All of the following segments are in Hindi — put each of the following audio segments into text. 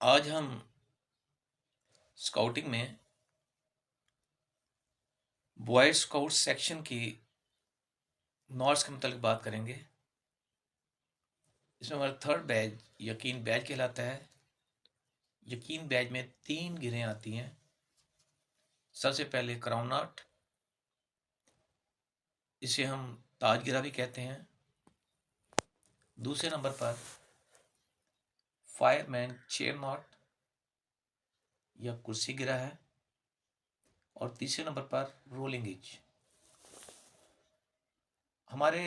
आज हम स्काउटिंग में बॉय स्काउट सेक्शन की नॉर्म्स के मुताबिक बात करेंगे। इसमें हमारा थर्ड बैच यकीन बैच कहलाता है। यकीन बैच में 3 गिरें आती हैं। सबसे पहले क्राउन नॉट, इसे हम ताज गिरा भी कहते हैं। दूसरे नंबर पर फायरमैन चेयर नॉट या कुर्सी गिरा है। और तीसरे नंबर पर रोलिंग हिच। हमारे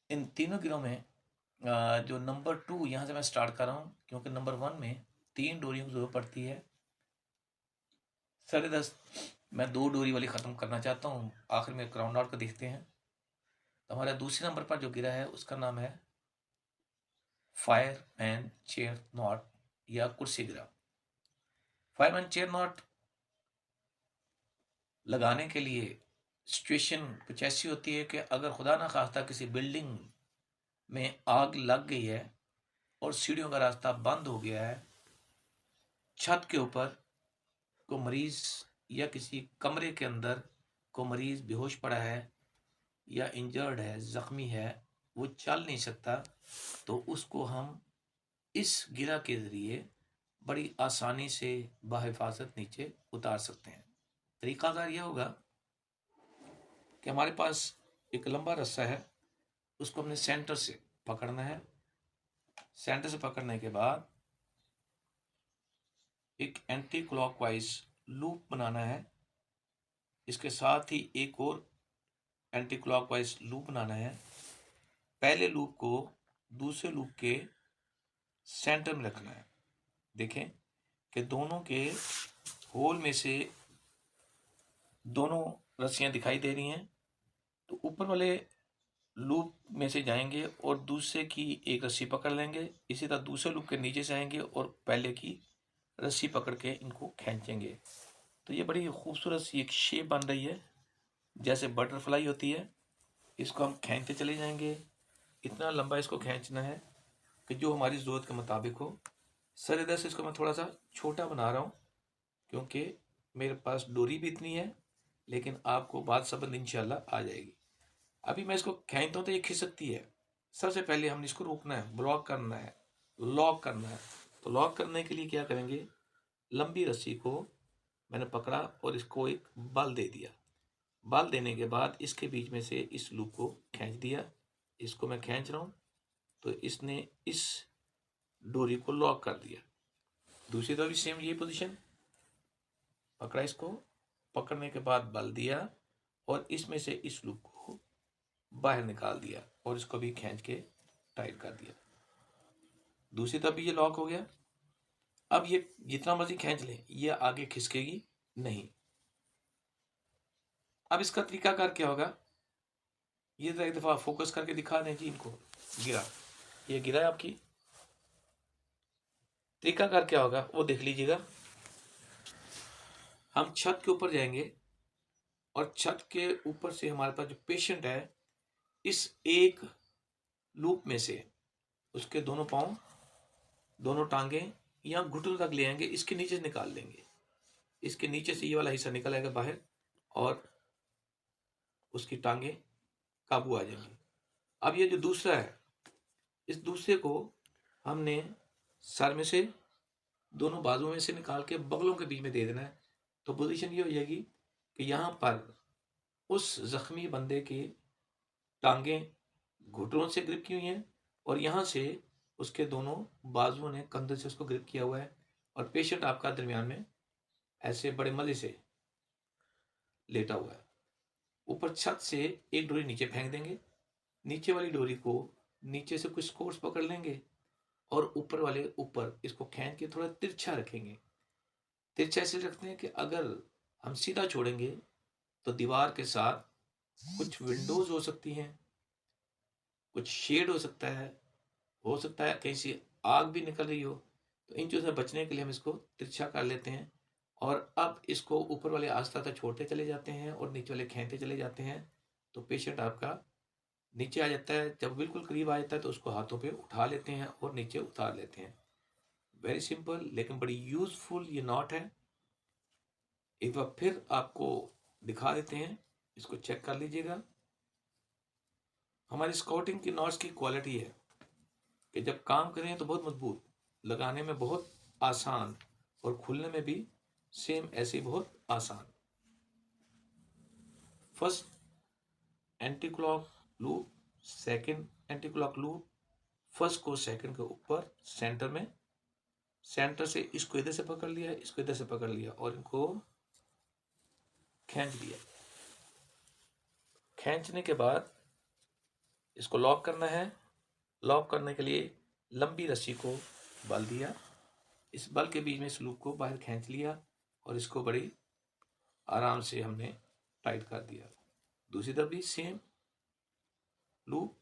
इन तीनों गिरों में जो नंबर 2 यहाँ से मैं स्टार्ट कर रहा हूँ, क्योंकि नंबर 1 में 3 डोरियों की जरूरत पड़ती है। 10:30 मैं 2 डोरी वाली ख़त्म करना चाहता हूँ। आखिर में क्राउन नॉट को देखते हैं। तो हमारा दूसरे नंबर पर जो गिरा है उसका नाम है फायरमैन चेयर नॉट या कुर्सी गिरा। फायरमैन चेयर नॉट लगाने के लिए सिचुएशन कुछ ऐसी होती है कि अगर खुदा ना खास्ता किसी बिल्डिंग में आग लग गई है और सीढ़ियों का रास्ता बंद हो गया है, छत के ऊपर को मरीज या किसी कमरे के अंदर को मरीज बेहोश पड़ा है या इंजर्ड है, जख्मी है, वो चल नहीं सकता, तो उसको हम इस गिरा के ज़रिए बड़ी आसानी से बाहिफाजत नीचे उतार सकते हैं। तरीक़ाकार यह होगा कि हमारे पास एक लंबा रस्सा है, उसको हमने सेंटर से पकड़ना है। सेंटर से पकड़ने के बाद एक एंटी क्लॉकवाइज लूप बनाना है। इसके साथ ही एक और एंटी क्लॉकवाइज लूप बनाना है। पहले लूप को दूसरे लूप के सेंटर में रखना है। देखें कि दोनों के होल में से दोनों रस्सियां दिखाई दे रही हैं। तो ऊपर वाले लूप में से जाएंगे और दूसरे की एक रस्सी पकड़ लेंगे। इसी तरह दूसरे लूप के नीचे से आएंगे और पहले की रस्सी पकड़ के इनको खींचेंगे। तो ये बड़ी खूबसूरत सी एक शेप बन रही है, जैसे बटरफ्लाई होती है। इसको हम खींचते चले जाएंगे। इतना लंबा इसको खींचना है कि जो हमारी ज़रूरत के मुताबिक हो। सर इधर से इसको मैं थोड़ा सा छोटा बना रहा हूँ, क्योंकि मेरे पास डोरी भी इतनी है, लेकिन आपको बात समझ इंशाल्लाह आ जाएगी। अभी मैं इसको खींचता हूँ तो ये खिसकती है। सबसे पहले हमने इसको रोकना है, ब्लॉक करना है, लॉक करना है। तो लॉक करने के लिए क्या करेंगे, लंबी रस्सी को मैंने पकड़ा और इसको एक बल दे दिया। बल देने के बाद इसके बीच में से इस लूप को खींच दिया। इसको मैं खींच रहा हूँ तो इसने इस डोरी को लॉक कर दिया। दूसरी तरफ भी सेम ये पोजीशन, पकड़ा, इसको पकड़ने के बाद बल दिया और इसमें से इस लूप को बाहर निकाल दिया और इसको भी खींच के टाइट कर दिया। दूसरी तरफ भी ये लॉक हो गया। अब ये जितना मर्जी खींच लें, ये आगे खिसकेगी नहीं। अब इसका तरीकाकार क्या होगा, ये एक दफ़ा फोकस करके दिखा दें जी इनको। गिरा, ये गिरा है आपकी। तरीकाकार क्या होगा वो देख लीजिएगा। हम छत के ऊपर जाएंगे और छत के ऊपर से हमारे पास जो पेशेंट है, इस एक लूप में से उसके दोनों पाँव, दोनों टांगें या घुटनों तक ले आएंगे, इसके नीचे से निकाल देंगे। इसके नीचे से ये वाला हिस्सा निकल आएगा बाहर और उसकी टांगें काबू आ जाएंगी। अब ये जो दूसरा है, इस दूसरे को हमने सर में से, दोनों बाजुओं में से निकाल के बगलों के बीच में दे देना है। तो पोजीशन ये हो जाएगी कि यहाँ पर उस जख्मी बंदे की टांगें घुटनों से ग्रिप की हुई हैं और यहाँ से उसके दोनों बाजुओं ने कंधे से उसको ग्रिप किया हुआ है और पेशेंट आपका दरमियान में ऐसे बड़े मजे से लेटा हुआ है। ऊपर छत से एक डोरी नीचे फेंक देंगे। नीचे वाली डोरी को नीचे से कुछ कोर्स पकड़ लेंगे और ऊपर वाले ऊपर इसको खींच के थोड़ा तिरछा रखेंगे। तिरछा ऐसे रखते हैं कि अगर हम सीधा छोड़ेंगे तो दीवार के साथ कुछ विंडोज हो सकती हैं, कुछ शेड हो सकता है कहीं से आग भी निकल रही हो। तो इन चीज़ों से बचने के लिए हम इसको तिरछा कर लेते हैं और अब इसको ऊपर वाले आस्ता तक छोड़ते चले जाते हैं और नीचे वाले खींचते चले जाते हैं। तो पेशेंट आपका नीचे आ जाता है, जब बिल्कुल करीब आ जाता है तो उसको हाथों पे उठा लेते हैं और नीचे उतार लेते हैं। वेरी सिंपल लेकिन बड़ी यूजफुल ये नॉट है। एक बार फिर आपको दिखा देते हैं, इसको चेक कर लीजिएगा। हमारी स्काउटिंग की नॉट्स की क्वालिटी है कि जब काम करें तो बहुत मजबूत, लगाने में बहुत आसान और खुलने में भी सेम ऐसे ही बहुत आसान। First anti clock loop, second anti clock loop, first को सेकंड के ऊपर सेंटर में, सेंटर से इसको इधर से पकड़ लिया, इसको इधर से पकड़ लिया और इनको खींच दिया। खींचने के बाद इसको लॉक करना है। लॉक करने के लिए लंबी रस्सी को बल दिया, इस बल के बीच में इस लूप को बाहर खींच लिया और इसको बड़ी आराम से हमने टाइट कर दिया। दूसरी तरफ भी सेम लूप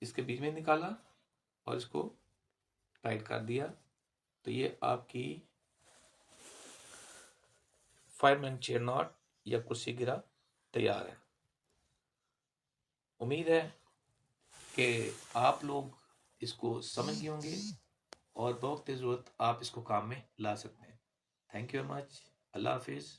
इसके बीच में निकाला और इसको टाइट कर दिया। तो ये आपकी फायरमैन चेयर नॉट या कुर्सी गिरा तैयार है। उम्मीद है कि आप लोग इसको समझ गए होंगे और बहुत ज़रूरत आप इसको काम में ला सकते हैं। Thank you very much. Allah हाफिज़।